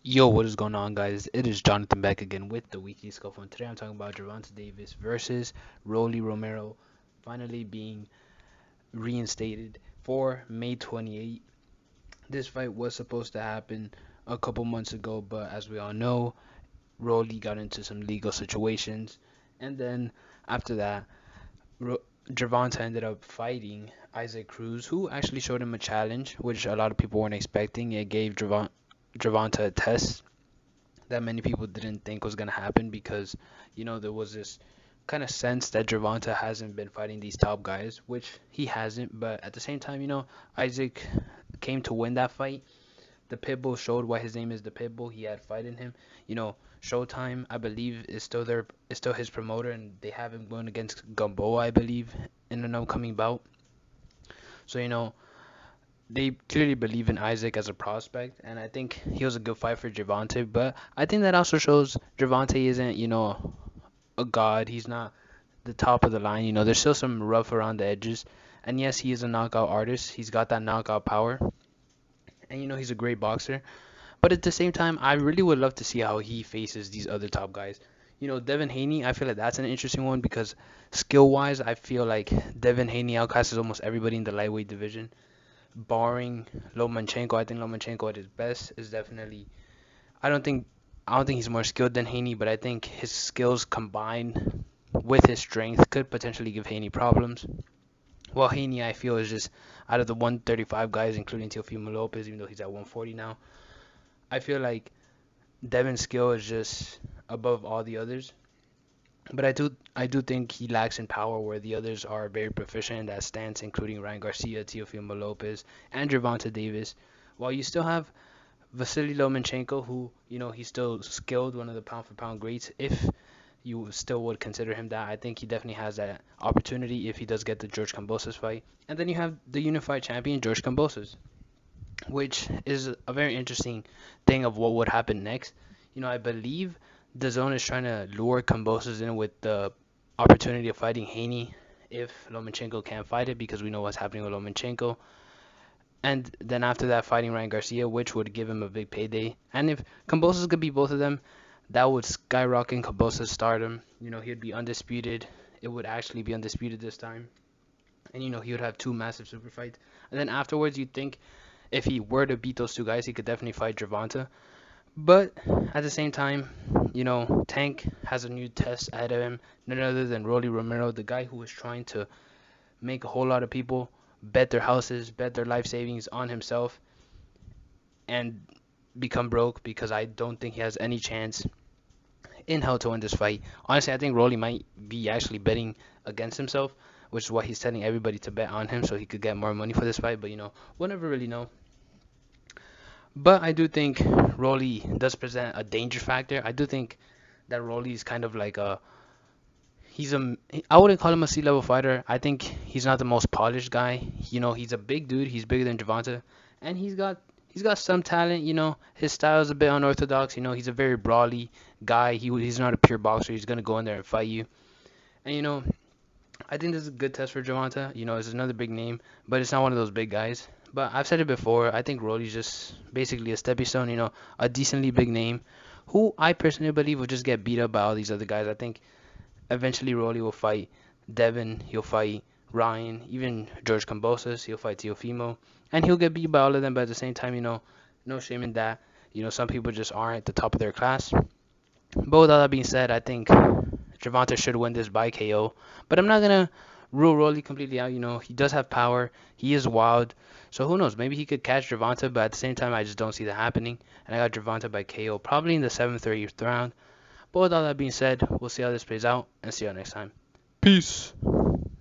Yo, what is going on, guys? It is Jonathan back again with the weekly scuffle. And today I'm talking about Gervonta Davis versus Romero finally being reinstated for May 28th. This fight was supposed to happen a couple months ago, but as we all know, Rolly got into some legal situations, and then after that, Ro- Gervonta ended up fighting Isaac Cruz, who actually showed him a challenge, which a lot of people weren't expecting. It gave Gervonta a test that many people didn't think was going to happen because, there was this kind of sense that Gervonta hasn't been fighting these top guys, which he hasn't. But at the same time, Isaac came to win that fight. The Pitbull showed why his name is the Pitbull. He had fight in him. Showtime, I believe, is still there, is still his promoter, and they have him going against Gamboa, I believe, in an upcoming bout. So, they clearly believe in Isaac as a prospect, and I think he was a good fight for Gervonta. But I think that also shows Gervonta isn't, a god. He's not the top of the line. There's still some rough around the edges. And yes, he is a knockout artist. He's got that knockout power, and he's a great boxer. But at the same time, I really would love to see how he faces these other top guys. Devin Haney, I feel like that's an interesting one because skill-wise, I feel like Devin Haney outclasses almost everybody in the lightweight division barring Lomachenko. I think Lomachenko at his best is definitely. I don't think I don't think he's more skilled than Haney, but I think his skills combined with his strength could potentially give Haney problems. Well, Haney, I feel, is just out of the 135 guys, including Teofimo Lopez, even though he's at 140 now. I feel like Devin's skill is just above all the others. But I do think he lacks in power where the others are very proficient in that stance, including Ryan Garcia, Teofimo Lopez, and Gervonta Davis. While you still have Vasily Lomachenko, who he's still skilled, one of the pound for pound greats. If you still would consider him that, I think he definitely has that opportunity if he does get the George Kambosos fight. And then you have the unified champion George Kambosos, which is a very interesting thing of what would happen next. I believe the zone is trying to lure Kambosos in with the opportunity of fighting Haney if Lomachenko can't fight it, because we know what's happening with Lomachenko. And then after that, fighting Ryan Garcia, which would give him a big payday. And if Kambosos could beat both of them, that would skyrocket Kambosos' stardom. He'd be undisputed. It would actually be undisputed this time. And, he would have two massive super fights. And then afterwards, you'd think if he were to beat those two guys, he could definitely fight Gervonta. But at the same time, Tank has a new test ahead of him. None other than Rolly Romero, the guy who was trying to make a whole lot of people bet their houses, bet their life savings on himself, and become broke because I don't think he has any chance in hell to win this fight. Honestly, I think Rolly might be actually betting against himself, which is why he's telling everybody to bet on him so he could get more money for this fight. But we'll never really know. But I do think Rolly does present a danger factor. I do think that Rolly is kind of like a he's a I wouldn't call him a C-level fighter. I think he's not the most polished guy. He's a big dude. He's bigger than Gervonta, and he's got some talent. His style is a bit unorthodox. He's a very brawly guy. He's not a pure boxer. He's gonna go in there and fight you. And I think this is a good test for Gervonta. It's another big name, but it's not one of those big guys. But I've said it before. I think Rolly's just basically a stepping stone. A decently big name, who I personally believe will just get beat up by all these other guys. I think eventually Rolly will fight Devin, he'll fight Ryan, even George Kambosos, he'll fight Teofimo, and he'll get beat by all of them. But at the same time, no shame in that. Some people just aren't at the top of their class. But with all that being said, I think Gervonta should win this by KO. But I'm not gonna rule Rolly completely out. He does have power. He is wild. So who knows? Maybe he could catch Gervonta, but at the same time, I just don't see that happening. And I got Gervonta by KO, probably in the 7th or 8th round. But with all that being said, we'll see how this plays out and see you all next time. Peace.